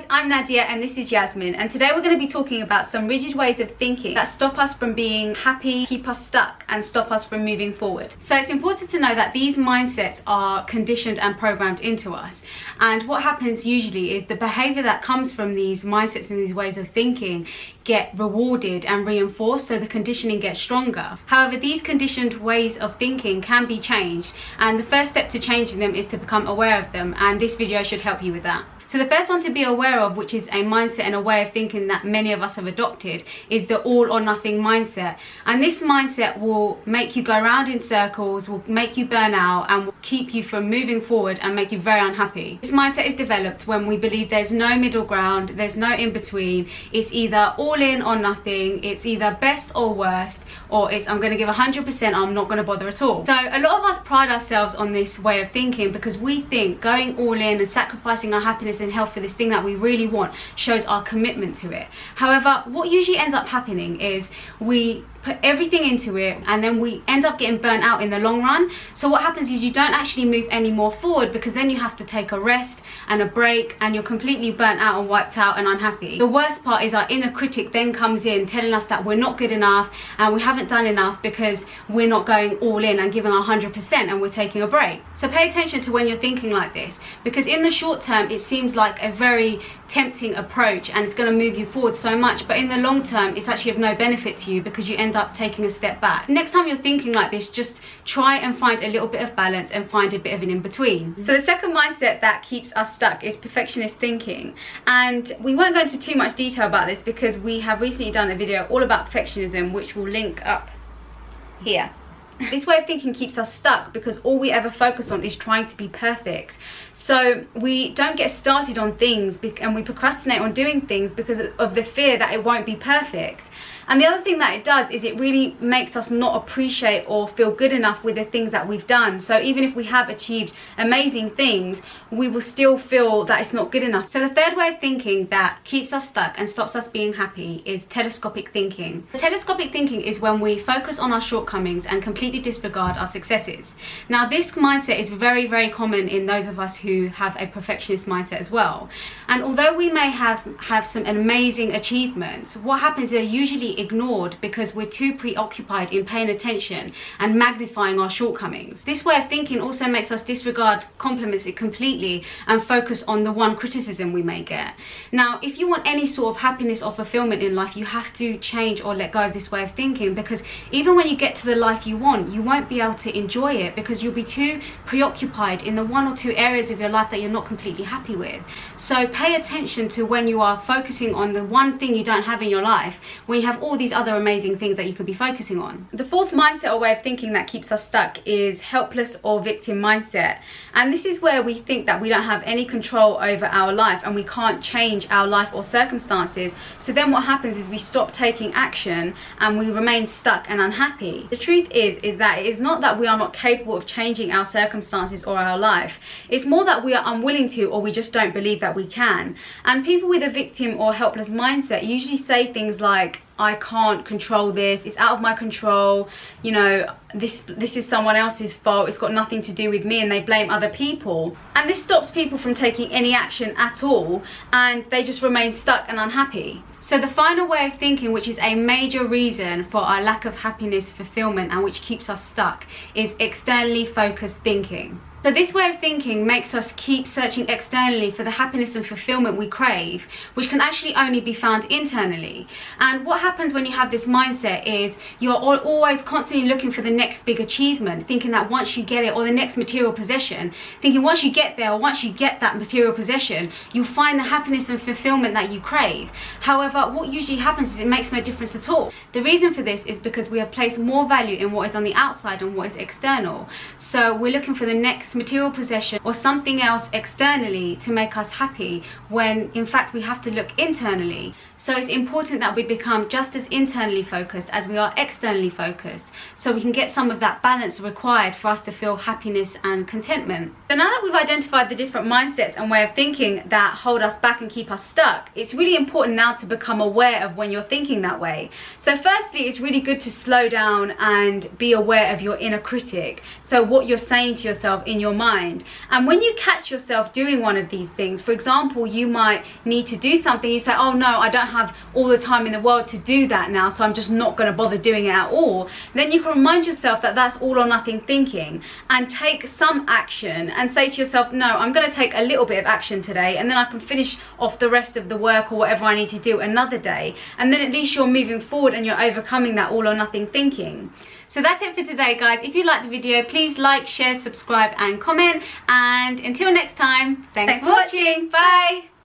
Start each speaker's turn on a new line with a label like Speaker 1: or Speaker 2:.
Speaker 1: guys, I'm Nadia and this is Yasmin, and today we're going to be talking about some rigid ways of thinking that stop us from being happy, keep us stuck and stop us from moving forward. So it's important to know that these mindsets are conditioned and programmed into us, and what happens usually is the behavior that comes from these mindsets and these ways of thinking get rewarded and reinforced, so the conditioning gets stronger. However, these conditioned ways of thinking can be changed, and the first step to changing them is to become aware of them, and this video should help you with that. So the first one to be aware of, which is a mindset and a way of thinking that many of us have adopted, is the all or nothing mindset. And this mindset will make you go around in circles, will make you burn out, and will keep you from moving forward and make you very unhappy. This mindset is developed when we believe there's no middle ground, there's no in between. It's either all in or nothing, it's either best or worst, or it's I'm going to give 100%, I'm not going to bother at all. So a lot of us pride ourselves on this way of thinking because we think going all in and sacrificing our happiness and health for this thing that we really want shows our commitment to it. However, what usually ends up happening is we put everything into it and then we end up getting burnt out in the long run. So what happens is you don't actually move any more forward, because then you have to take a rest and a break and you're completely burnt out and wiped out and unhappy. The worst part is our inner critic then comes in telling us that we're not good enough and we haven't done enough because we're not going all in and giving 100% and we're taking a break. So pay attention to when you're thinking like this, because in the short term it seems like a very tempting approach and it's going to move you forward so much, but in the long term it's actually of no benefit to you because you end up taking a step back. Next time you're thinking like this, just try and find a little bit of balance and find a bit of an in-between. So the second mindset that keeps us stuck is perfectionist thinking, and we won't go into too much detail about this because we have recently done a video all about perfectionism, which will link up here. This way of thinking keeps us stuck because all we ever focus on is trying to be perfect. So we don't get started on things and we procrastinate on doing things because of the fear that it won't be perfect. And the other thing that it does is it really makes us not appreciate or feel good enough with the things that we've done. So even if we have achieved amazing things, we will still feel that it's not good enough. So the third way of thinking that keeps us stuck and stops us being happy is telescopic thinking. Telescopic thinking is when we focus on our shortcomings and completely disregard our successes. Now this mindset is very, very common in those of us who have a perfectionist mindset as well. And although we may have some amazing achievements, what happens is they're usually ignored because we're too preoccupied in paying attention and magnifying our shortcomings. This way of thinking also makes us disregard compliments completely and focus on the one criticism we may get. Now, if you want any sort of happiness or fulfillment in life, you have to change or let go of this way of thinking, because even when you get to the life you want, you won't be able to enjoy it because you'll be too preoccupied in the one or two areas of your life that you're not completely happy with. So pay attention to when you are focusing on the one thing you don't have in your life, when you have all these other amazing things that you could be focusing on. The fourth mindset or way of thinking that keeps us stuck is helpless or victim mindset. And this is where we think that we don't have any control over our life and we can't change our life or circumstances. So then what happens is we stop taking action and we remain stuck and unhappy. The truth is that it is not that we are not capable of changing our circumstances or our life. It's more that we are unwilling to, or we just don't believe that we can. And people with a victim or helpless mindset usually say things like, I can't control this, it's out of my control, you know, this is someone else's fault, it's got nothing to do with me, and they blame other people. And this stops people from taking any action at all, and they just remain stuck and unhappy. So the final way of thinking, which is a major reason for our lack of happiness, fulfillment, and which keeps us stuck, is externally focused thinking. So this way of thinking makes us keep searching externally for the happiness and fulfillment we crave, which can actually only be found internally. And what happens when you have this mindset is you're always constantly looking for the next big achievement, thinking that once you get it, or the next material possession, thinking once you get there, or once you get that material possession, you'll find the happiness and fulfillment that you crave. However, what usually happens is it makes no difference at all. The reason for this is because we have placed more value in what is on the outside and what is external. So we're looking for the next material possession or something else externally to make us happy, when in fact we have to look internally. So it's important that we become just as internally focused as we are externally focused, so we can get some of that balance required for us to feel happiness and contentment. So now that we've identified the different mindsets and way of thinking that hold us back and keep us stuck, it's really important now to become aware of when you're thinking that way. So firstly, it's really good to slow down and be aware of your inner critic. So what you're saying to yourself in in your mind. And when you catch yourself doing one of these things, for example, you might need to do something, you say, oh no, I don't have all the time in the world to do that now, so I'm just not going to bother doing it at all. Then you can remind yourself that that's all or nothing thinking, and take some action and say to yourself, no, I'm going to take a little bit of action today, and then I can finish off the rest of the work or whatever I need to do another day. And then at least you're moving forward and you're overcoming that all or nothing thinking. So that's it for today, guys. If you liked the video, please like, share, subscribe and comment. And until next time, thanks for watching. Bye.